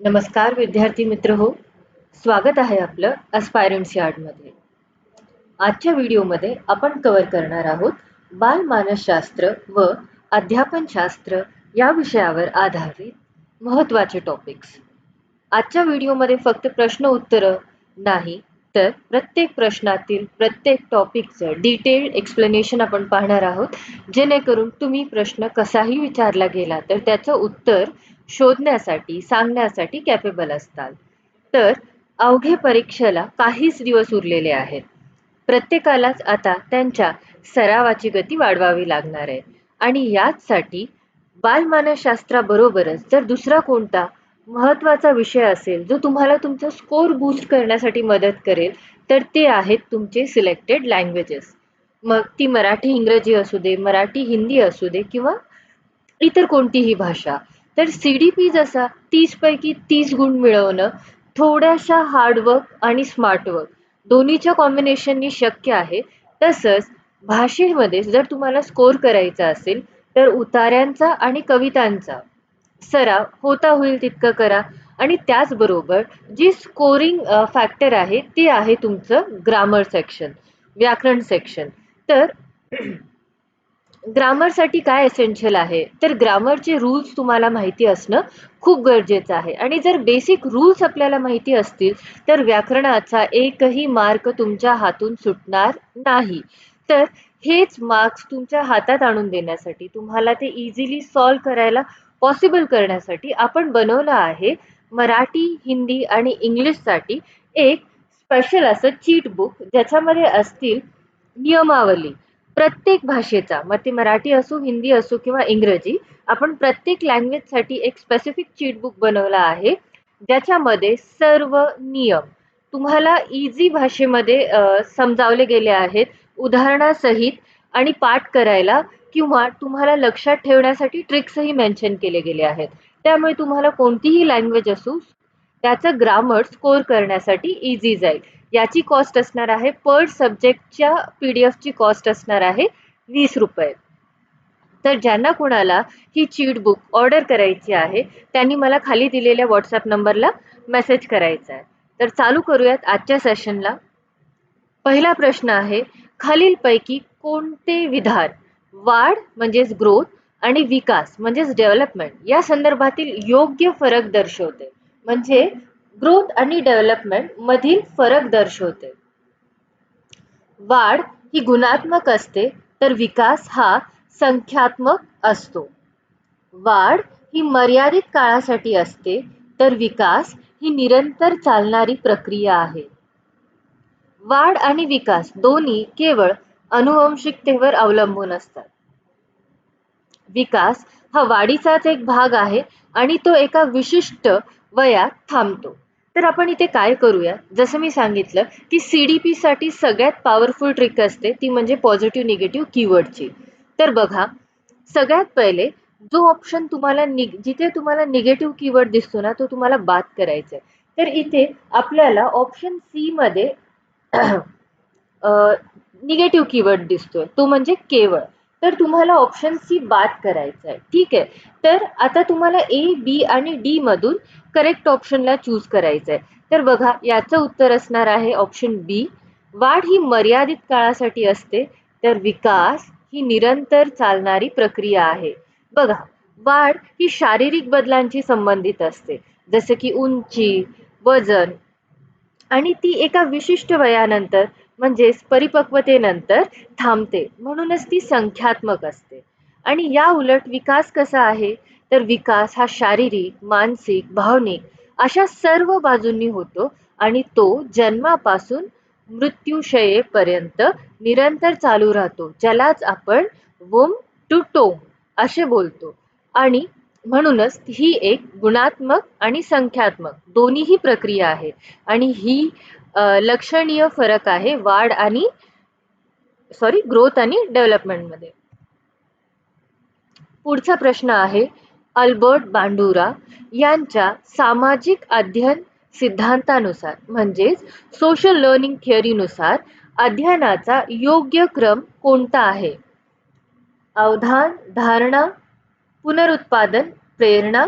नमस्कार विद्यार्थी मित्र हो, स्वागत आहे आपलं अस्पायरंट्स यार्डमध्ये. आजच्या व्हिडिओमध्ये आपण कव्हर करणार आहोत बालमानसशास्त्र व अध्यापनशास्त्र या विषयावर आधारित महत्त्वाचे टॉपिक्स. आजच्या व्हिडिओमध्ये फक्त प्रश्न उत्तरं नाही तर प्रत्येक प्रश्नातील प्रत्येक टॉपिकचं डिटेल्ड एक्सप्लेनेशन आपण पाहणार आहोत, जेणेकरून तुम्ही प्रश्न कसाही विचारला गेला तर त्याचं उत्तर शोधण्यासाठी सांगण्यासाठी कॅपेबल असताल. तर अवघे परीक्षेला काहीच दिवस उरलेले आहेत. प्रत्येकालाच आता त्यांच्या सरावाची गती वाढवावी लागणार आहे आणि याचसाठी बालमानसशास्त्राबरोबरच जर दुसरा कोणता महत्त्वाचा विषय असेल जो तुम्हाला तुमचा स्कोर बूस्ट करण्यासाठी मदत करेल तर ते आहेत तुमचे सिलेक्टेड लँग्वेजेस. मग ती मराठी इंग्रजी असू दे, मराठी हिंदी असू दे किंवा इतर कोणतीही भाषा. तर CDP जसा 30 पैकी 30 गुण मिळवणं थोड्याशा हार्डवर्क आणि स्मार्टवर्क दोन्हीच्या कॉम्बिनेशननी शक्य आहे. तसंच भाषेमध्ये जर तुम्हाला स्कोर करायचा असेल तर उतार्यांचा आणि कवितांचा सराव होता होईल तितकं करा आणि त्याचबरोबर जी स्कोरिंग फॅक्टर आहे ते आहे तुमचं ग्रामर सेक्शन, व्याकरण सेक्शन. तर ग्रामरसाठी काय एसेन्शियल आहे तर ग्रामरचे रूल्स तुम्हाला माहिती असणं खूप गरजेचं आहे आणि जर बेसिक रूल्स आपल्याला माहिती असतील तर व्याकरणाचा एकही मार्क तुमच्या हातून सुटणार नाही. तर हेच मार्क्स तुमच्या हातात आणून देण्यासाठी तुम्हाला ते इझिली सॉल्व करायला पॉसिबल करण्यासाठी आपण बनवलं आहे मराठी, हिंदी आणि इंग्लिशसाठी एक स्पेशल असं चीट बुक, ज्याच्यामध्ये असतील नियमावली प्रत्येक भाषेचा. मग ती मराठी असो, हिंदी असो किंवा इंग्रजी, आपण प्रत्येक लँग्वेजसाठी एक स्पेसिफिक चीट बुक बनवला आहे, ज्याच्यामध्ये सर्व नियम तुम्हाला इझी भाषेमध्ये समजावले गेले आहेत, उदाहरणासहित आणि पाठ करायला किंवा तुम्हाला लक्षात ठेवण्यासाठी ट्रिक्सही मेन्शन केले गेले आहेत. त्यामुळे तुम्हाला कोणतीही लँग्वेज असो त्याचं ग्रामर स्कोर करण्यासाठी इझी जाईल. याची कॉस्ट असणार आहे, पर सब्जेक्टच्या PDF ची कॉस्ट असणार आहे ₹20. तर ज्यांना कोणाला ही चीट बुक ऑर्डर करायची आहे त्यांनी मला खाली दिलेल्या व्हॉट्सअप नंबरला मेसेज करायचा आहे. तर चालू करूयात आजच्या सेशनला. पहिला प्रश्न आहे, खालीलपैकी कोणते विधान वाढ म्हणजेच ग्रोथ आणि विकास म्हणजेच डेव्हलपमेंट या संदर्भातील योग्य फरक दर्शवते. म्हणजे ग्रोथ आणि डेव्हलपमेंट मधील फरक दर्शवते. वाढ ही गुणात्मक असते तर विकास हा संख्यात्मक असतो. वाढ ही मर्यादित काळासाठी असते तर विकास ही निरंतर चालणारी प्रक्रिया आहे. वाढ आणि विकास दोन्ही केवळ अनुवंशिकतेवर अवलंबून असतात. विकास हा वाढीचाच एक भाग आहे आणि तो एका विशिष्ट वयात थांबतो. तर आपण इथे काय करूया, जसं मी सांगितलं की CDP साठी सगळ्यात पॉवरफुल ट्रिक असते ती म्हणजे पॉझिटिव्ह निगेटिव्ह कीवर्डची. तर बघा, सगळ्यात पहिले जो ऑप्शन तुम्हाला जिथे तुम्हाला निगेटिव्ह कीवर्ड दिसतो ना तो तुम्हाला बाद करायचा आहे. तर इथे आपल्याला ऑप्शन C मध्ये निगेटिव्ह कीवर्ड दिसतोय, तो म्हणजे केवळ. तर तुम्हाला ऑप्शन C बाद करायचा आहे. ठीक आहे. तर आता तुम्हाला A, B आणि D मधून करेक्ट ऑप्शनला चूज करायचं आहे. तर बघा, याचं उत्तर असणार आहे ऑप्शन B. वाढ ही मर्यादित काळासाठी असते तर विकास ही निरंतर चालणारी प्रक्रिया आहे. बघा, वाढ ही शारीरिक बदलांशी संबंधित असते, जसे की उंची, वजन, आणि ती एका विशिष्ट वयानंतर म्हणजेच परिपक्वतेनंतर थांबते, म्हणूनच ती संख्यात्मक असते. आणि या उलट विकास कसा आहे तर विकास हा शारीरिक, मानसिक, भावनिक अशा सर्व बाजूंनी होतो आणि तो जन्मापासून मृत्यूशयेपर्यंत निरंतर चालू राहतो, ज्यालाच आपण वुम टू टोम असे बोलतो. आणि म्हणूनच ही एक गुणात्मक आणि संख्यात्मक दोन्हीही प्रक्रिया आहे आणि ही लक्षणीय फरक आहे वाढ आणि ग्रोथ आणि डेव्हलपमेंट मध्ये. पुढचा प्रश्न आहे, अल्बर्ट बांडुरा यांच्या सामाजिक अध्ययन सिद्धांतानुसार म्हणजेच सोशल लर्निंग थिअरीनुसार अध्ययनाचा योग्य क्रम कोणता आहे? अवधान, धारणा, पुनरुत्पादन, प्रेरणा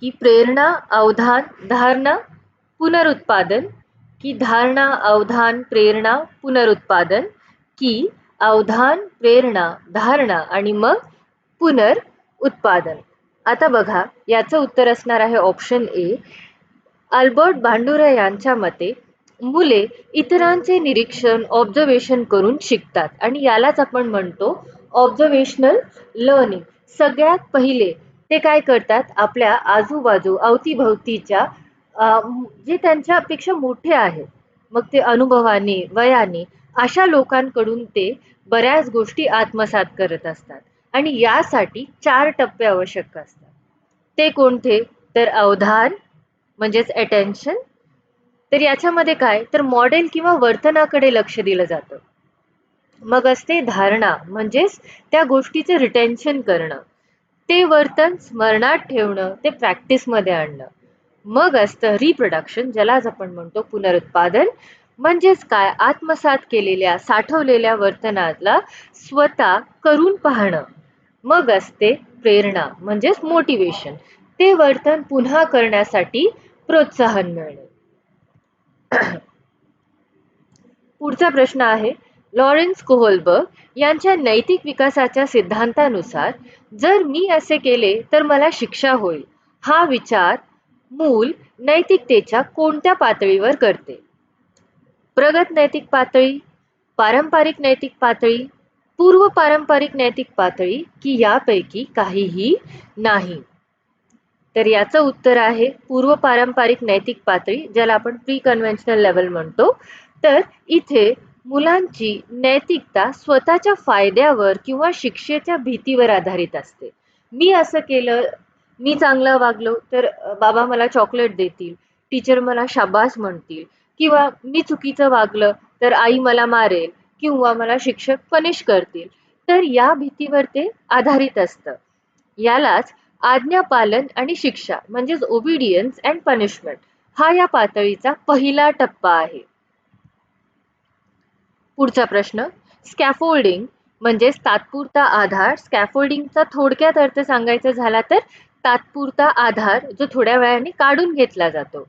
की प्रेरणा, अवधान, धारणा, पुनरुत्पादन, की धारणा, अवधान, प्रेरणा, पुनरुत्पादन, की अवधान, प्रेरणा, धारणा आणि मग पुनरुत्पादन. आता बघा, याचं उत्तर असणार आहे ऑप्शन ए. अल्बर्ट बांडुरा यांच्या मते मुले इतरांचे निरीक्षण, ऑब्झर्वेशन करून शिकतात आणि यालाच आपण म्हणतो ऑब्झर्वेशनल लर्निंग. सगळ्यात पहिले ते काय करतात, आपल्या आजूबाजू अवतीभवतीच्या जे त्यांच्यापेक्षा मोठे आहेत, मग ते अनुभवाने, वयाने, अशा लोकांकडून ते बऱ्याच गोष्टी आत्मसात करत असतात आणि यासाठी 4 टप्पे आवश्यक असतात. ते कोणते? तर अवधान म्हणजेच अटेन्शन. तर याच्यामध्ये काय, तर मॉडेल किंवा वर्तनाकडे लक्ष दिलं जातं. मग असते धारणा, म्हणजेच त्या गोष्टीचं रिटेन्शन करणं, ते वर्तन स्मरणात ठेवणं, ते प्रॅक्टिसमध्ये आणणं. मग असतं रिप्रोडक्शन, ज्यालाच आपण म्हणतो पुनरुत्पादन, म्हणजेच काय, आत्मसात केलेल्या, साठवलेल्या वर्तनाला स्वतः करून पाहणं. मग असते प्रेरणा, म्हणजेच मोटिवेशन, ते वर्तन पुन्हा करण्यासाठी प्रोत्साहन मिळणे. पुढचा प्रश्न आहे, लॉरेन्स कोहलबर्ग यांच्या नैतिक विकासाच्या सिद्धांतानुसार जर मी असे केले तर मला शिक्षा होईल, हा विचार मूल नैतिकतेच्या कोणत्या पातळीवर करते? प्रगत नैतिक पातळी, पारंपरिक नैतिक पातळी, पूर्व पारंपरिक नैतिक पातळी, की यापैकी काहीही नाही? तर याचं उत्तर आहे पूर्व पारंपरिक नैतिक पातळी, ज्याला आपण प्री कन्व्हेन्शनल लेवल म्हणतो. तर इथे मुलांची नैतिकता स्वतःच्या फायद्यावर किंवा शिक्षेच्या भीतीवर आधारित असते. मी असं केलं, मी चांगला वागलो तर बाबा मला चॉकलेट देतील, टीचर मला शाबास म्हणतील, किंवा मी चुकीचं वागलं तर आई मला मारेल किंवा मला शिक्षक पनिश करतील. तर या भीतीवर ते आधारित असतं. यालाच आज्ञापालन आणि शिक्षा म्हणजेच ओबिडियन्स अँड पनिशमेंट हा या पातळीचा पहिला टप्पा आहे. पुढचा प्रश्न, स्कॅफोल्डिंग म्हणजेच तात्पुरता आधार. स्कॅफोल्डिंगचा थोडक्यात अर्थ सांगायचा झाला तर तात्पुरता आधार जो थोड्या वेळाने काढून घेतला जातो.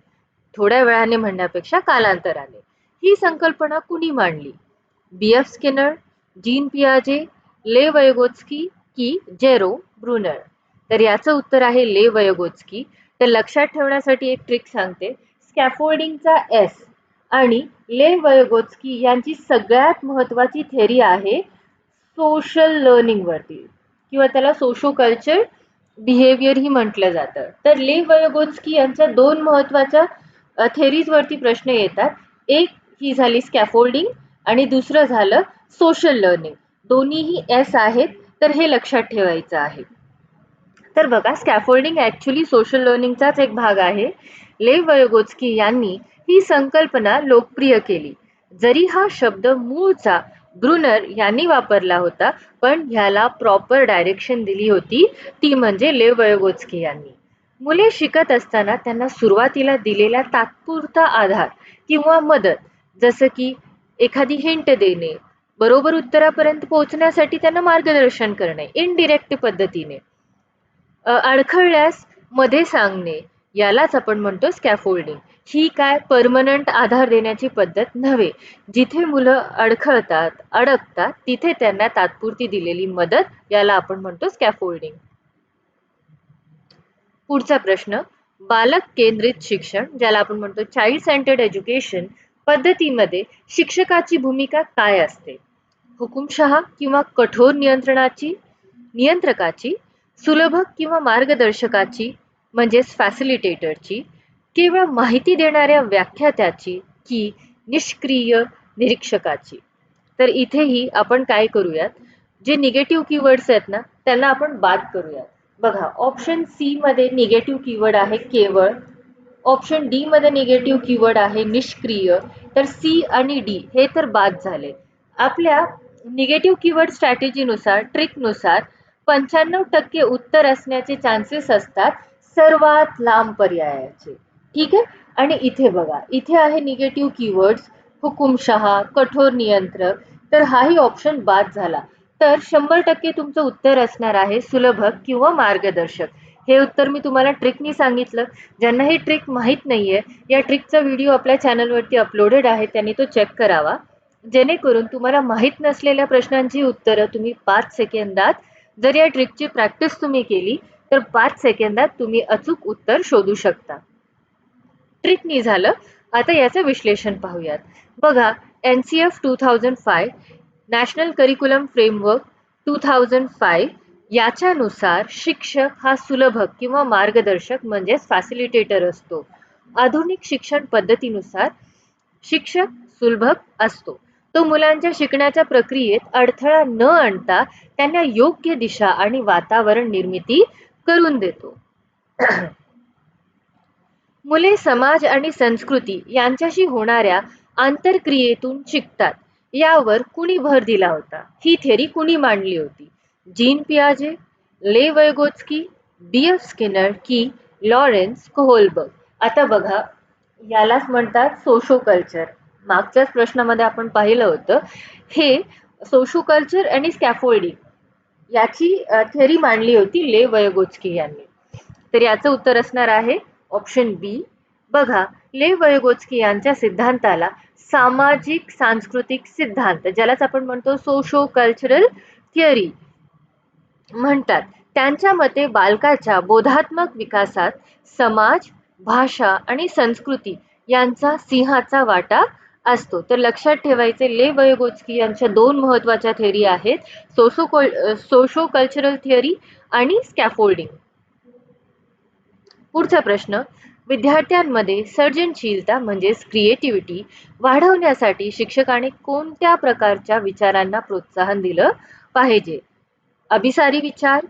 थोड्या वेळाने म्हणण्यापेक्षा कालांतराने. ही संकल्पना कुणी मांडली? बी.एफ. स्किनर, जीन पियाजे, ले वयगोत्स्की, की जेरो ब्रुनर? तर याचं उत्तर आहे ले वयगोत्स्की. तर लक्षात ठेवण्यासाठी एक ट्रिक सांगते. स्कॅफोल्डिंगचा एस आणि ले वयगोत्स्की यांची सगळ्यात महत्वाची थेरी आहे सोशल लर्निंग वरती, किंवा त्याला सोशो कल्चर बिहेवियर ही म्हटलं जातं. तर ले वयगोत्स्की यांच्या 2 महत्वाच्या थेरीज वरती प्रश्न येतात. एक ही झाली स्कॅफोल्डिंग आणि दुसरं झालं सोशल लर्निंग. दोन्हीही एस आहेत, तर हे लक्षात ठेवायचं आहे. तर बघा, स्कॅफोल्डिंग ऍक्च्युली सोशल लर्निंगचाच एक भाग आहे. लेव वयगोत्स्की यांनी ही संकल्पना लोकप्रिय केली. जरी हा शब्द मूळचा ब्रुनर यांनी वापरला होता, पण ह्याला प्रॉपर डायरेक्शन दिली होती ती म्हणजे लेव वयगोत्स्की यांनी. मुले शिकत असताना त्यांना सुरुवातीला दिलेला तात्पुरता आधार किंवा मदत, जसं की एखादी हिंट देणे, बरोबर उत्तरापर्यंत पोहोचण्यासाठी त्यांना मार्गदर्शन करणे इनडिरेक्ट पद्धतीने, अडखळल्यास मध्ये सांगणे, यालाच आपण म्हणतो स्कॅफोल्डिंग. ही काय परमनंट आधार देण्याची पद्धत नव्हे. जिथे मुलं अडखळतात, अडकतात, तिथे त्यांना तात्पुरती दिलेली मदत, याला आपण म्हणतो स्कॅफोल्डिंग. पुढचा प्रश्न, बालक केंद्रित शिक्षण, ज्याला आपण म्हणतो चाइल्ड सेंटर्ड एज्युकेशन पद्धतीमध्ये शिक्षकाची भूमिका काय असते? हुकुमशहा किंवा कठोर नियंत्रकाची, सुलभ किंवा मार्गदर्शकाची म्हणजेच फॅसिलिटेटरची, केवळ माहिती देणाऱ्या व्याख्यात्याची, की निष्क्रिय निरीक्षकाची? तर इथेही आपण काय करूयात, जे निगेटिव्ह कीवर्ड्स आहेत ना त्यांना आपण बाद करूयात. बघा, ऑप्शन सी मध्ये निगेटिव्ह कीवर्ड आहे केवळ, ऑप्शन डी मध्ये निगेटिव्ह कीवर्ड आहे निष्क्रिय, तर सी आणि डी हे तर बाद झाले. आपल्या निगेटिव्ह कीवर्ड स्ट्रॅटेजीनुसार, ट्रिकनुसार 95% उत्तर असण्याचे चान्सेस असतात सर्वात लांब पर्यायाचे. ठीक आहे. आणि इथे बघा, इथे आहे निगेटिव्ह कीवर्ड्स हुकुमशहा, कठोर नियंत्रक, तर हाही ऑप्शन बाद झाला. तर 100% तुमचं उत्तर असणार आहे सुलभ किंवा मार्गदर्शक. हे उत्तर मी तुम्हाला ट्रिकनी सांगितलं. ज्यांना ही ट्रिक माहीत नाहीये, या ट्रिकचा व्हिडिओ आपल्या चॅनलवरती अपलोडेड आहे, त्यांनी तो चेक करावा. जेणेकरून तुम्हाला माहीत नसलेल्या प्रश्नांची उत्तरं तुम्ही 5 सेकंदात, जर या ट्रिकची प्रॅक्टिस तुम्ही केली तर 5 सेकंदात तुम्ही अचूक उत्तर शोधू शकता. ट्रिकनी झालं. आता याचं विश्लेषण पाहूयात. बघा, NCF 2005 नॅशनल करिक्युलम फ्रेमवर्क 2005 याच्यानुसार शिक्षक हा सुलभक किंवा मार्गदर्शक म्हणजेच फॅसिलिटेटर असतो. आधुनिक शिक्षण पद्धतीनुसार शिक्षक सुलभक असतो. तो मुलांच्या शिकण्याच्या प्रक्रियेत अडथळा न आणता त्यांना योग्य दिशा आणि वातावरण निर्मिती करून देतो. मुले समाज आणि संस्कृती यांच्याशी होणाऱ्या आंतरक्रियेतून शिकतात. यावर कुणी भर दिला होता? ही थेरी कुणी मांडली होती? जीन पियाजे, ले वयगोत्स्की, D.F. स्किनर की लॉरेन्स कोहोलबर्ग? आता बघा, यालाच म्हणतात सोशो कल्चर. मागच्याच प्रश्नामध्ये आपण पाहिलं होतं. हे सोशो कल्चर आणि स्कॅफोल्डिंग याची थेरी मांडली होती ले वयगोत्स्की यांनी. तर याचं उत्तर असणार आहे ऑप्शन बी. बघा, ले वयगोत्स्की यांच्या सिद्धांताला सामाजिक सांस्कृतिक सिद्धांत, ज्यालाच आपण म्हणतो सोशो कल्चरल थिअरी म्हणतात. त्यांच्या मते बालकाच्या बोधात्मक विकासात समाज, भाषा आणि संस्कृती यांचा सिंहाचा वाटा असतो. तर लक्षात ठेवायचे, ले वयगोत्स्की यांच्या 2 महत्त्वाच्या थेरी आहेत, सोशो कल्चरल थिअरी आणि स्कॅफोल्डिंग. पुढचा प्रश्न, विद्यार्थ्यांमध्ये सर्जनशीलता म्हणजेच क्रिएटिव्हिटी वाढवण्यासाठी शिक्षकाने कोणत्या प्रकारच्या विचारांना प्रोत्साहन दिलं पाहिजे? अभिसारी विचार,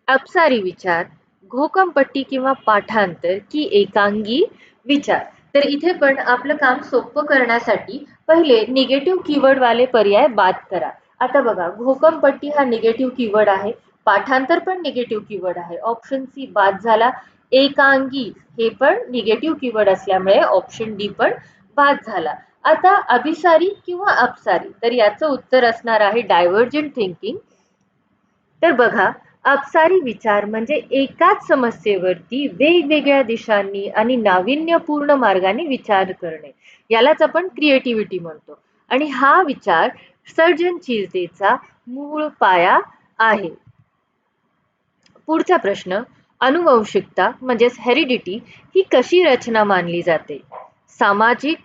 अपसारी विचार, घोकमपट्टी किंवा पाठांतर की एकांगी विचार? तर इथे पण आपलं काम सोपं करण्यासाठी पहिले निगेटिव्ह कीवर्ड वाले पर्याय बाद करा. आता बघा, घोकमपट्टी हा निगेटिव्ह कीवर्ड आहे, पाठांतर पण निगेटिव्ह कीवर्ड आहे, ऑप्शन सी बाद झाला. एकांगी हे पण निगेटिव्ह कीवर्ड असल्यामुळे ऑप्शन डी पण बाद झाला. आता अभिसारी किंवा अपसारी, तर याचं उत्तर असणार आहे डायव्हर्जंट थिंकिंग. तर बघा, अपसारी विचार म्हणजे एकाच समस्येवरती वेगवेगळ्या दिशांनी आणि नाविन्यपूर्ण मार्गाने विचार करणे, यालाच आपण क्रिएटिव्हिटी म्हणतो. आणि हा विचार सर्जनशीलतेचा मूळ पाया आहे. पुढचा प्रश्न, अनुवंशिकता म्हणजेच हेरिडिटी ही कशी रचना मानली जाते? सामाजिक,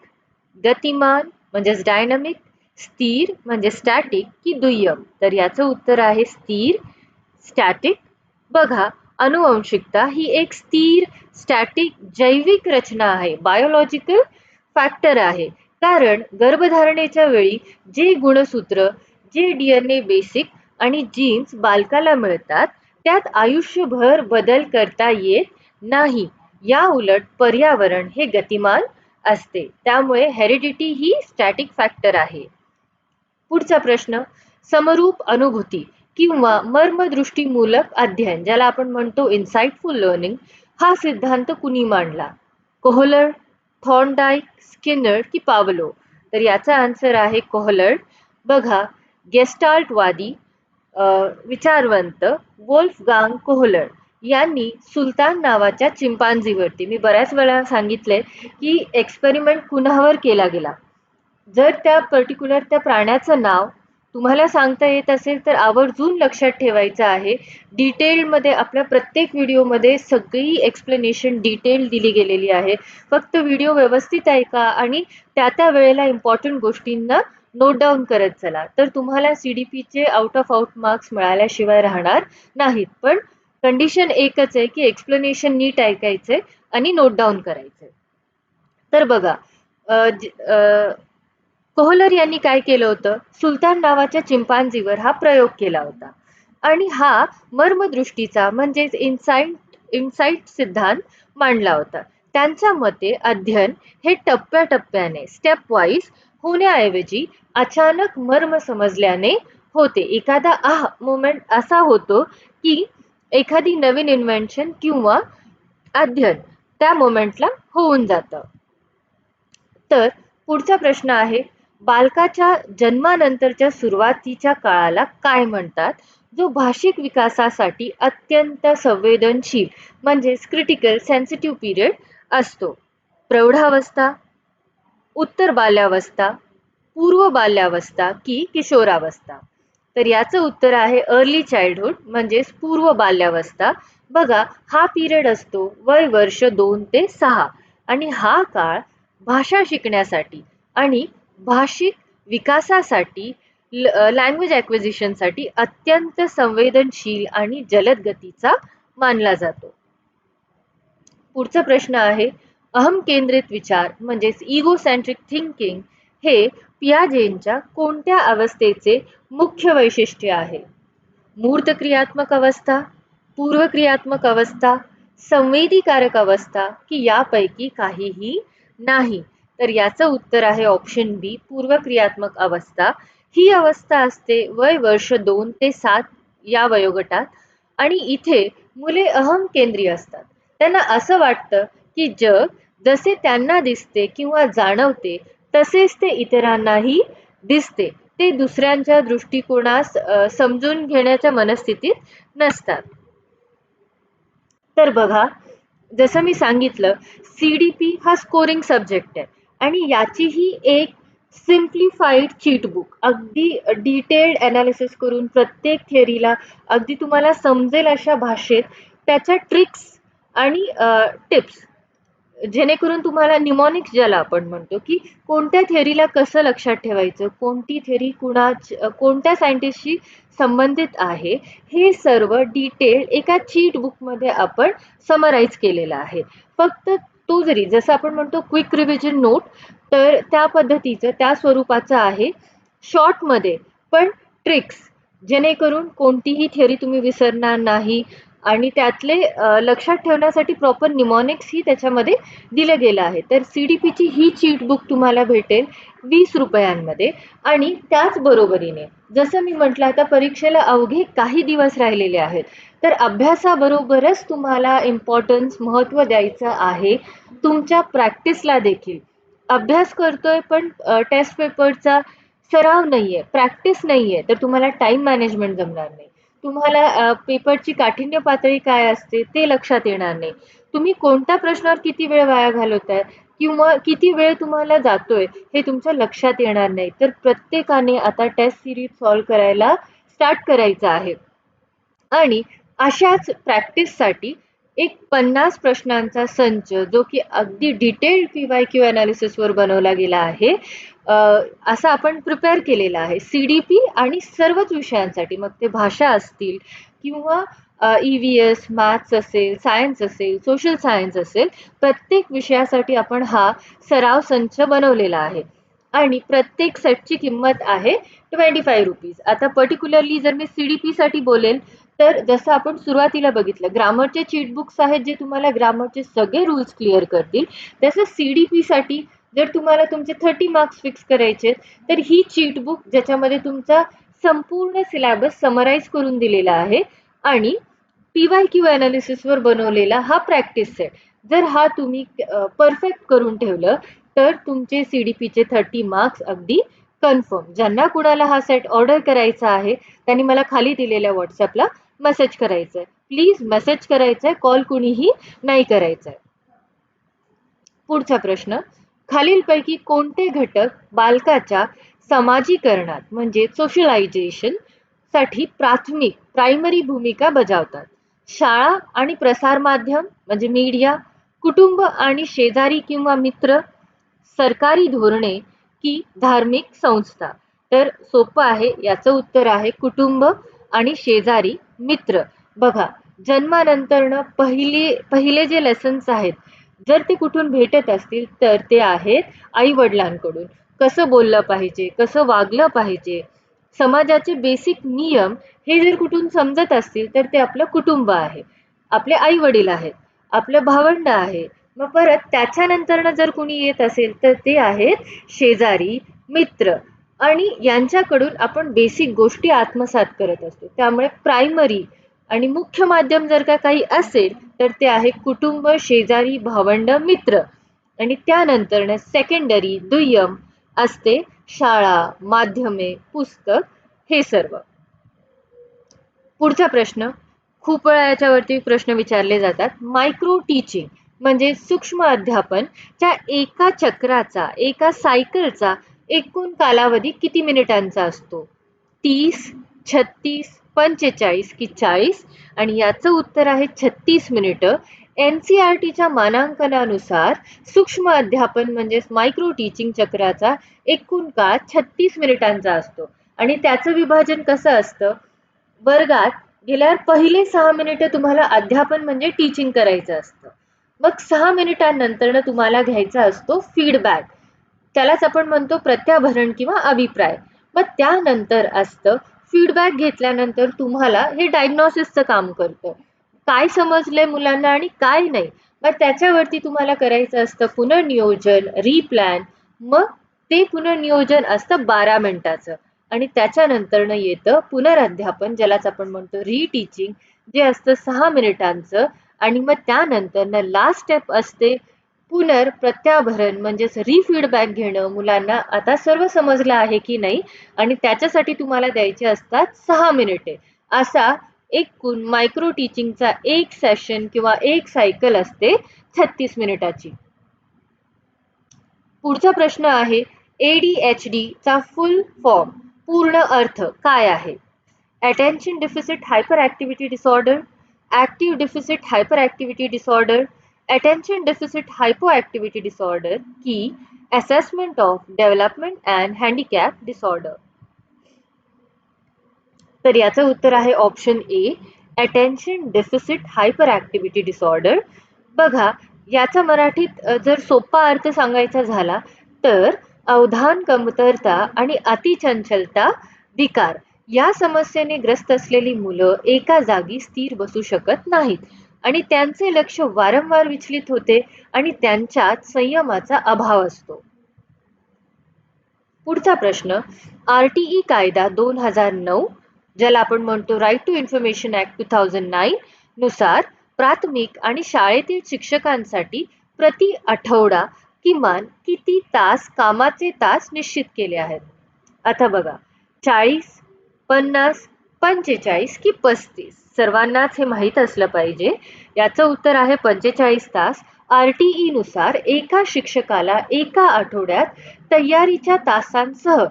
गतिमान म्हणजेच डायनामिक, स्थिर म्हणजे स्टॅटिक की दुय्यम? तर याचं उत्तर आहे स्थिर, स्टॅटिक. बघा, अनुवंशिकता ही एक स्थिर, स्टॅटिक जैविक रचना आहे, बायोलॉजिकल फॅक्टर आहे. कारण गर्भधारणेच्या वेळी जे गुणसूत्र, जे DNA बेसिक आणि जीन्स बालकाला मिळतात त्यात आयुष्यभर बदल करता येत नाही. या उलट पर्यावरण हे गतिमान असते, त्यामुळे हेरिडिटी ही स्टॅटिक फॅक्टर आहे. पुढचा प्रश्न, समरूप अनुभूती किंवा मर्मदृष्टीमूलक अध्ययन, ज्याला आपण म्हणतो इन्साइटफुल लर्निंग, हा सिद्धांत कुणी मांडला? कोहलर, थॉर्नडाईक, स्किनर की पावलो? तर याचा आन्सर आहे कोहलर. बघा, गेस्टाल्टवादी विचारवंत वोल्फगांग कोहलर यांनी सुलतान नावाच्या चिंपांझीवरती, मी बऱ्याच वेळा सांगितले की एक्सपेरिमेंट कुणावर केला गेला, जर त्या पर्टिक्युलर त्या प्राण्याचं नाव तुम्हाला सांगता येत असेल तर आवर्जून लक्षात ठेवायचं आहे. डिटेलमध्ये आपल्या प्रत्येक व्हिडिओमध्ये सगळी एक्सप्लेनेशन डिटेल दिली गेलेली आहे. फक्त व्हिडिओ व्यवस्थित ऐका आणि त्या वेळेला इम्पॉर्टंट गोष्टींना नोट डाऊन करत चला, तर तुम्हाला CDPचे आउट ऑफ आउट मार्क्स मिळाल्याशिवाय राहणार नाहीत. पण कंडिशन एकच आहे की एक्सप्लेनेशन नीट ऐकायचे आणि नोट डाऊन करायचे. तर बघा, कोहलर यांनी काय केलं होतं, सुलतान नावाच्या चिंपांझीवर हा प्रयोग केला होता आणि हा मर्मदृष्टीचा म्हणजेच इन्साइट सिद्धांत मांडला होता. त्यांच्या मते अध्ययन हे टप्प्याटप्प्याने स्टेप वाईज होण्याऐवजी अचानक मर्म समजल्याने होते. एखादा मोमेंट असा होतो की एखादी नवीन इन्व्हेन्शन किंवा अध्ययन त्या मोमेंटला होऊन जातं. तर पुढचा प्रश्न आहे, बालकाच्या जन्मानंतरच्या सुरुवातीच्या काळाला काय म्हणतात? जो भाषिक विकासासाठी अत्यंत संवेदनशील म्हणजेच क्रिटिकल सेन्सिटिव्ह पिरियड असतो. प्रौढावस्था, उत्तर बाल्यावस्था, पूर्व बाल्यावस्था की किशोरावस्था? तर याचं उत्तर आहे अर्ली चाइल्डहुड म्हणजेच पूर्व बाल्यावस्था. बघा, हा पिरियड असतो वय वर्ष 2 ते 6 आणि हा काळ भाषा शिकण्यासाठी आणि भाषिक विकासासाठी, लँग्वेज ॲक्विजिशनसाठी अत्यंत संवेदनशील आणि जलद गतीचा मानला जातो. पुढचा प्रश्न आहे, अहम केंद्रित विचार म्हणजेच इगोसेंट्रिक थिंकिंग हे पियाजेंच्या कोणत्या अवस्थेचे मुख्य वैशिष्ट्य आहे? मूर्त क्रियात्मक अवस्था, पूर्व क्रियात्मक अवस्था, संवेदीकारक अवस्था की यापैकी काहीही नाही? तर याचं उत्तर आहे ऑप्शन बी, पूर्व क्रियात्मक अवस्था. ही अवस्था असते वय वर्ष 2 ते 7 या वयोगटात आणि इथे मुले अहम केंद्रीय असतात. त्यांना असं वाटतं की जग जसे त्यांना दिसते किंवा जाणवते तसेच ते इतरांनाही दिसते. ते दुसऱ्यांच्या दृष्टिकोनास समजून घेण्याच्या मनस्थितीत नसतात. तर बघा, जसं मी सांगितलं, CDP हा स्कोरिंग सब्जेक्ट आहे आणि याचीही एक सिम्प्लिफाईड चीट बुक, अगदी डिटेल्ड ॲनालिसिस करून प्रत्येक थिअरीला अगदी तुम्हाला समजेल अशा भाषेत त्याच्या ट्रिक्स आणि टिप्स, जेणेकरून तुम्हाला निमॉनिक्स ज्याला आपण म्हणतो, की कोणत्या थिअरीला कसं लक्षात ठेवायचं, कोणती थिअरी कोणत्या सायंटिस्टशी संबंधित आहे, हे सर्व डिटेल एका चीट बुकमध्ये आपण समराईज केलेलं आहे. फक्त तो जरी, जसं आपण म्हणतो क्विक रिव्हिजन नोट, तर त्या पद्धतीचं, त्या स्वरूपाचं आहे. शॉर्टमध्ये पण ट्रिक्स, जेणेकरून कोणतीही थिअरी तुम्ही विसरणार नाही आणि त्यातले लक्षात ठेवण्यासाठी प्रॉपर निमॉनिक्सही त्याच्यामध्ये दिलं गेलं आहे. तर CDPची ही चीट बुक तुम्हाला भेटेल 20 रुपयांमध्ये. आणि त्याचबरोबरीने जसं मी म्हटलं, आता परीक्षेला अवघे काही दिवस राहिलेले आहेत, तर अभ्यासाबरोबरच तुम्हाला इम्पॉर्टन्स, महत्त्व द्यायचं आहे तुमच्या प्रॅक्टिसला देखील. अभ्यास करतोय पण टेस्ट पेपरचा सराव नाहीये, प्रॅक्टिस नाहीये, तर तुम्हाला टाईम मॅनेजमेंट जमणार नाही. तुम्हाला पेपरची काठिण्य पातळी काय असते ते लक्षात येणार नाही. तुम्ही कोणत्या प्रश्नावर किती वेळ वाया घालवताय किंवा किती वेळ तुम्हाला जातोय हे तुमच्या लक्षात येणार नाही. तर प्रत्येकाने आता टेस्ट सिरीज सॉल्व्ह करायला स्टार्ट करायचं आहे आणि अशाच प्रॅक्टिससाठी एक 50 प्रश्नांचा संच, जो की अगदी डिटेल्ड PYQ ॲनालिसिसवर बनवला गेला आहे, असा आपण प्रिपेअर केलेला आहे CDP आणि सर्वच विषयांसाठी. मग ते भाषा असतील किंवा EVS, मॅथ्स असेल, सायन्स असेल, सोशल सायन्स असेल, प्रत्येक विषयासाठी आपण हा सराव संच बनवलेला आहे आणि प्रत्येक सेटची किंमत आहे 25 रुपीज. आता पर्टिक्युलरली जर मी CDPसाठी बोलेल, तर जसं आपण सुरुवातीला बघितलं, ग्रामरचे चीट बुक्स आहेत जे तुम्हाला ग्रामरचे सगळे रूल्स क्लिअर करतील. तसं CDPसाठी जर तुम्हाला तुमचे 30 मार्क्स फिक्स करायचे, तर ही चीट बुक, ज्याच्यामध्ये तुमचा संपूर्ण सिलेबस समराईज करून दिलेला आहे आणि PYQ ॲनालिसिसवर बनवलेला हा प्रॅक्टिस सेट, जर हा तुम्ही परफेक्ट करून ठेवलं, तर तुमचे CDPचे 30 मार्क्स अगदी कन्फर्म. ज्यांना कुणाला हा सेट ऑर्डर करायचा आहे, त्यांनी मला खाली दिलेल्या व्हॉट्सॲपला मेसेज करायचा आहे. प्लीज मेसेज करायचा आहे, कॉल कुणीही नाही करायचा आहे. पुढचा प्रश्न, खालीलपैकी कोणते घटक बालकाच्या समाजीकरणात म्हणजे सोशलायझेशन साठी प्रायमरी भूमिका बजावतात? शाळा आणि प्रसार माध्यम म्हणजे मीडिया, कुटुंब आणि शेजारी किंवा मित्र, सरकारी धोरणे की धार्मिक संस्था? तर सोपं आहे, याचं उत्तर आहे कुटुंब आणि शेजारी, मित्र. बघा, जन्मानंतरनं पहिले जे लेसन्स आहेत, जर ते कुठून भेटत असतील, तर ते आहेत आई वडिलांकडून. कसं बोललं पाहिजे, कसं वागलं पाहिजे, समाजाचे बेसिक नियम हे जर कुठून समजत असतील, तर ते आपलं कुटुंब आहे, आपले आई वडील आहेत, आपलं भावंड आहे. मग परत त्याच्यानंतरनं जर कुणी येत असेल, तर ते आहेत शेजारी, मित्र आणि यांच्याकडून आपण बेसिक गोष्टी आत्मसात करत असतो. त्यामुळे प्रायमरी आणि मुख्य माध्यम जर का काही असेल, तर ते आहे कुटुंब, शेजारी, भावंड, मित्र आणि त्यानंतरनं सेकंडरी, दुय्यम असते शाळा, माध्यमे, पुस्तक, हे सर्व. पुढचा प्रश्न, खूप वेळा याच्यावरती प्रश्न विचारले जातात. मायक्रो टीचिंग म्हणजे सूक्ष्म अध्यापन च्या एका चक्राचा, एका सायकलचा एकूण कालावधी किती मिनिटांचा असतो? 30, 36, 45 की 40? आणि याचं उत्तर आहे 36 मिनिटं. NCERTच्या मानांकनानुसार सूक्ष्म अध्यापन म्हणजेच मायक्रो टीचिंग चक्राचा एकूण काळ 36 मिनिटांचा असतो. आणि त्याचं विभाजन कसं असतं? वर्गात गेल्यावर पहिले 6 मिनिटं तुम्हाला अध्यापन म्हणजे टीचिंग करायचं असतं. मग 6 मिनिटांनंतर तुम्हाला घ्यायचा असतो फीडबॅक. त्यालाच आपण म्हणतो प्रत्याभरण किंवा अभिप्राय. मग त्यानंतर असतं फीडबॅक घेतल्यानंतर तुम्हाला हे डायग्नोसिसचं काम करतं. काय समजलंय मुलांना आणि काय नाही. मग त्याच्यावरती तुम्हाला करायचं असतं पुनर्नियोजन, रिप्लॅन. मग ते पुनर्नियोजन असतं 12 मिनिटाचं. आणि त्याच्यानंतरनं येतं पुनरअध्यापन, ज्यालाच आपण म्हणतो रिटीचिंग, जे असतं 6 मिनिटांचं. आणि मग त्यानंतरनं लास्ट स्टेप असते प्रत्याभरण म्हणजेच रिफीडबॅक घेणं, मुलांना आता सर्व समजलं आहे की नाही, आणि त्याच्यासाठी तुम्हाला द्यायचे असतात 6 मिनिटे. असा एकूण मायक्रो टीचिंगचा एक सेशन किंवा एक सायकल असते 36 मिनिटाची. पुढचा प्रश्न आहे, ADHD चा फुल फॉर्म, पूर्ण अर्थ काय आहे? Attention deficit hyperactivity disorder, active deficit hyperactivity disorder, attention deficit hypo activity disorder की assessment of development and handicap disorder? तर याचं उत्तर आहे option A, attention deficit hyperactivity disorder. बघा, याचा मराठीत जर सोपा अर्थ सांगायचा झाला तर अवधान कमतरता आणि अतिचंचलता विकार या समस्येने ग्रस्त असलेली मुलं एका जागी स्थिर बसू शकत नाहीत आणि त्यांचे लक्ष वारंवार विचलित होते आणि त्यांच्यात संयमाचा अभाव असतो. पुढचा प्रश्न, RTE कायदा 2009, ज्याला आपण म्हणतो राईट टू इन्फॉर्मेशन ऍक्ट 2009 नुसार प्राथमिक आणि शाळेतील शिक्षकांसाठी प्रति आठवडा किमान किती तास कामाचे तास निश्चित केले आहेत? आता बघा, 40, 50, 45 की 35? सर्वांनाच हे माहीत असलं पाहिजे. याचं उत्तर आहे 45 तास. RTE नुसार एका शिक्षकाला एका आठवड्यात तयारीच्या तासांसह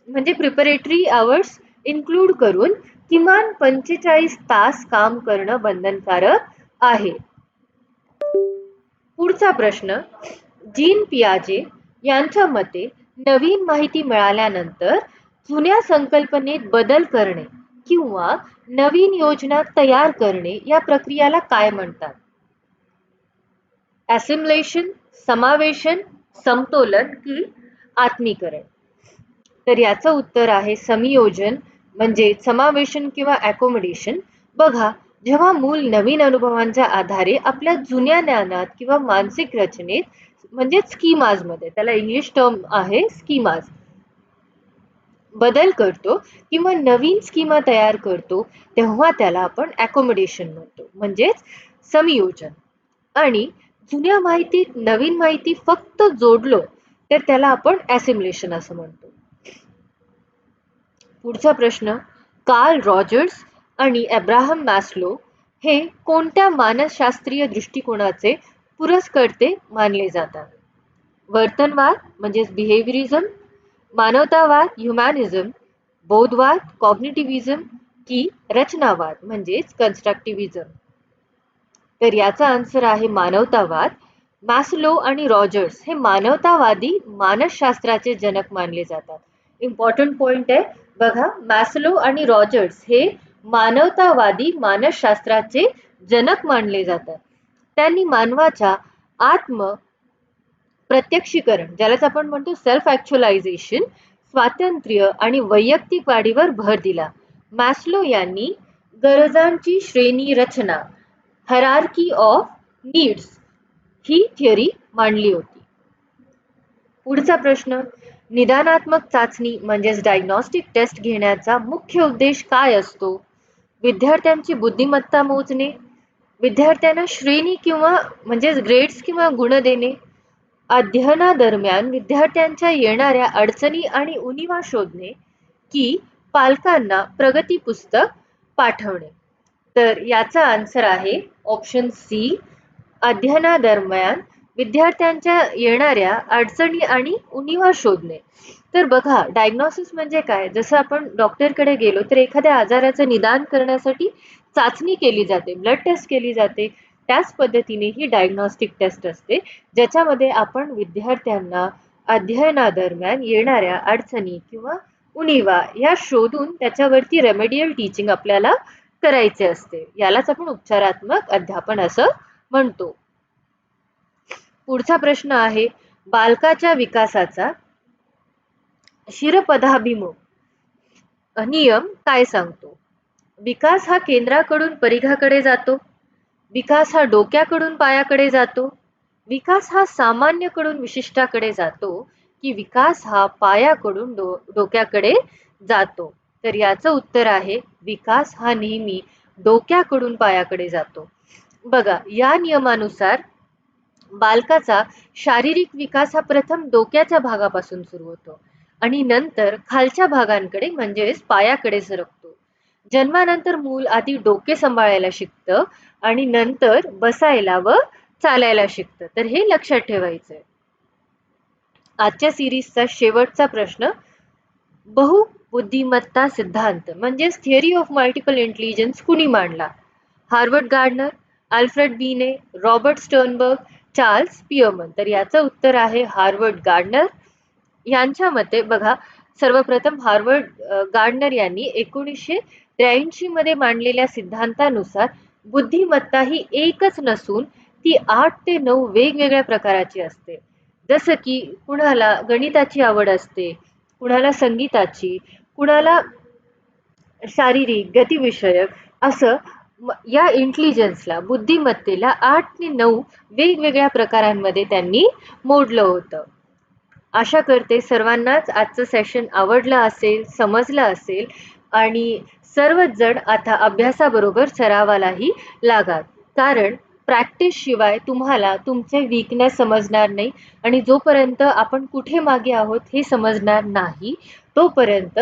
म्हणजे प्रिपरेटरी आवर्स इन्क्लूड करून किमान 45 तास काम करणं बंधनकारक आहे. पुढचा प्रश्न, जीन पियाजे यांच्या मते नवीन माहिती मिळाल्यानंतर जुन्या संकल्पनेत बदल करणे किंवा नवीन योजना तयार करणे या प्रक्रियाला काय म्हणतात? ॲसिम्युलेशन, समावेशन, समतोलन की आत्मीकरण? तर याचं उत्तर आहे संयोजन म्हणजे समावेशन किंवा ॲकोमोडेशन. बघा, जेव्हा मूल नवीन अनुभवांच्या आधारे आपल्या जुन्या ज्ञानात किंवा मानसिक रचनेत म्हणजे स्कीमाजमध्ये, त्याला इंग्लिश टर्म आहे स्कीमाज, बदल करतो किंवा नवीन स्कीमा तयार करतो, तेव्हा त्याला आपण ॲकोमोडेशन म्हणतो म्हणजेच संयोजन. आणि जुन्या माहितीत नवीन माहिती फक्त जोडलो तर त्याला आपण ॲसिम्युलेशन असं म्हणतो. पुढचा प्रश्न, कार्ल रॉजर्स आणि अब्राहम मॅस्लो हे कोणत्या मानसशास्त्रीय दृष्टिकोनाचे पुरस्कर्ते मानले जातात? वर्तनवाद म्हणजेच बिहेवियरिझम, मानवतावाद ह्युमॅनिझम, बौद्धवाद कॉग्निटिव्हिझम की रचनावाद म्हणजेच कन्स्ट्रक्टिव्हिझम? तर याचा आन्सर आहे मानवतावाद. मॅस्लो आणि रॉजर्स हे मानवतावादी मानसशास्त्राचे जनक मानले जातात. इम्पॉर्टंट पॉइंट आहे बघा, मॅस्लो आणि रॉजर्स हे मानवतावादी मानसशास्त्राचे जनक मानले जातात. त्यांनी मानवाच्या आत्म प्रत्यक्षीकरण, ज्यालाच आपण म्हणतो सेल्फ ॲक्च्युअलायझेशन, स्वातंत्र्य आणि वैयक्तिक वाढीवर भर दिला. मॅस्लो यांनी गरजांची श्रेणी रचना, हायरार्की ऑफ नीड्स, ही थिअरी मांडली होती. पुढचा प्रश्न, निदानात्मक चाचणी म्हणजेच डायग्नॉस्टिक टेस्ट घेण्याचा मुख्य उद्देश काय असतो? विद्यार्थ्यांची बुद्धिमत्ता मोजणे, विद्यार्थ्यांना श्रेणी किंवा म्हणजेच ग्रेड्स किंवा गुण देणे, अध्ययनादरम्यान विद्यार्थ्यांच्या येणाऱ्या अडचणी आणि उणिवा शोधणे की पालकांना प्रगती पुस्तक पाठवणे. तर याचा आन्सर आहे ऑप्शन सी, अध्ययनादरम्यान विद्यार्थ्यांच्या येणाऱ्या अडचणी आणि उणिवा शोधणे. तर बघा, डायग्नोसिस म्हणजे काय? जसं आपण डॉक्टरकडे गेलो तर एखाद्या आजाराचं निदान करण्यासाठी चाचणी केली जाते, ब्लड टेस्ट केली जाते. त्याच पद्धतीने ही डायग्नॉस्टिक टेस्ट असते, ज्याच्यामध्ये आपण विद्यार्थ्यांना अध्ययनादरम्यान येणाऱ्या अडचणी किंवा उणिवा या शोधून त्याच्यावरती रेमेडियल टीचिंग आपल्याला करायचे असते. यालाच आपण उपचारात्मक अध्यापन असं म्हणतो. पुढचा प्रश्न आहे, बालकाच्या विकासाचा शिरपदाभिमुख नियम काय सांगतो? विकास हा केंद्राकडून परिघाकडे जातो, विकास हा डोक्याकडून पायाकडे जातो, विकास हा सामान्यकडून विशिष्टाकडे जातो, की विकास हा पायाकडून डोक्याकडे जातो? तर याचं उत्तर आहे, विकास हा नेहमी डोक्याकडून पायाकडे जातो. बघा, या नियमानुसार बालकाचा शारीरिक विकास हा प्रथम डोक्याच्या भागापासून सुरू होतो आणि नंतर खालच्या भागांकडे म्हणजेच पायाकडे सरकतो. जन्मानंतर मूल आधी डोके सांभाळायला शिकतं आणि नंतर बसायला व चालायला शिकतं. तर हे लक्षात ठेवायचंय. आजच्या सिरीजचा शेवटचा प्रश्न, बहुबुद्धिमत्ता सिद्धांत म्हणजेच थिअरी ऑफ मल्टिपल इंटेलिजन्स कुणी मांडला? हार्वर्ड गार्डनर, अल्फ्रेड बीने, रॉबर्ट स्टर्नबर्ग, चार्ल्स पियरमन. तर याचं उत्तर आहे हार्वर्ड गार्डनर. यांच्या मते बघा, सर्वप्रथम हार्वर्ड गार्डनर यांनी 1983 मध्ये मांडलेल्या सिद्धांतानुसार बुद्धिमत्ता ही एकच नसून ती 8 ते 9 वेगवेगळ्या प्रकाराची असते. जसं की कुणाला गणिताची आवड असते, कुणाला संगीताची, कुणाला शारीरिक गतिविषयक, असं या इंटेलिजन्सला, बुद्धिमत्तेला 8 ते 9 वेगवेगळ्या प्रकारांमध्ये त्यांनी मोडलं होतं. आशा करते सर्वांनाच आजचं सेशन आवडलं असेल, समजलं असेल आणि सर्वच जण आता अभ्यासाबरोबर सरावालाही लागा. कारण प्रॅक्टिस शिवाय तुम्हाला तुमचे वीकनेस समजणार नाही आणि जोपर्यंत आपण कुठे मागे आहोत हे समजणार नाही, तोपर्यंत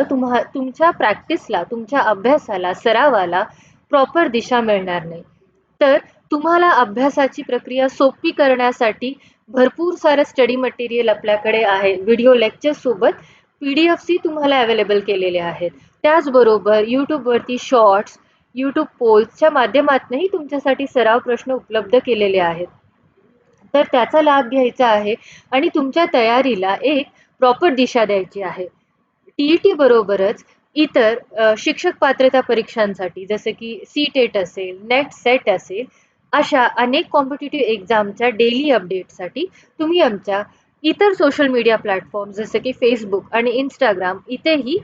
तुमच्या प्रॅक्टिसला, तुमच्या अभ्यासाला, सरावाला प्रॉपर दिशा मिळणार नाही. तर तुम्हाला अभ्यासाची प्रक्रिया सोपी करण्यासाठी भरपूर सारं स्टडी मटेरियल आपल्याकडे आहे. व्हिडिओ लेक्चर सोबत PDF तुम्हाला अवेलेबल केलेले आहेत. त्याचबरोबर यूट्यूबवरती शॉर्ट्स, यूट्यूब पोल्सच्या माध्यमातूनही तुमच्यासाठी सराव प्रश्न उपलब्ध केलेले आहेत. तर त्याचा लाभ घ्यायचा आहे आणि तुमच्या तयारीला एक प्रॉपर दिशा द्यायची आहे. TET बरोबरच इतर शिक्षक पात्रता परीक्षांसाठी जसं की CTET असेल, नेट सेट असेल, अशा अनेक कॉम्पिटिटिव्ह एक्झामच्या डेली अपडेटसाठी तुम्ही आमच्या इतर सोशल मीडिया प्लॅटफॉर्म जसं की फेसबुक आणि इंस्टाग्राम इथेही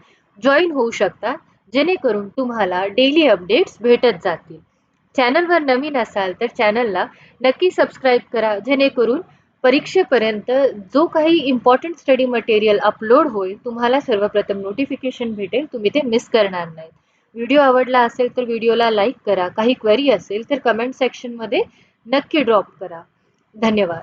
जॉईन होऊ शकता, जेणेकरून तुम्हाला डेली अपडेट्स भेटत जातील. चॅनलवर नवीन असाल तर चॅनलला नक्की सबस्क्राईब करा, जेणेकरून परीक्षेपर्यंत जो काही इम्पॉर्टंट स्टडी मटेरियल अपलोड होईल तुम्हाला सर्वप्रथम नोटिफिकेशन भेटेल, तुम्ही ते मिस करणार नाहीत. व्हिडिओ आवडला असेल तर व्हिडिओला लाईक करा, काही क्वेरी असेल तर कमेंट सेक्शनमध्ये नक्की ड्रॉप करा. धन्यवाद.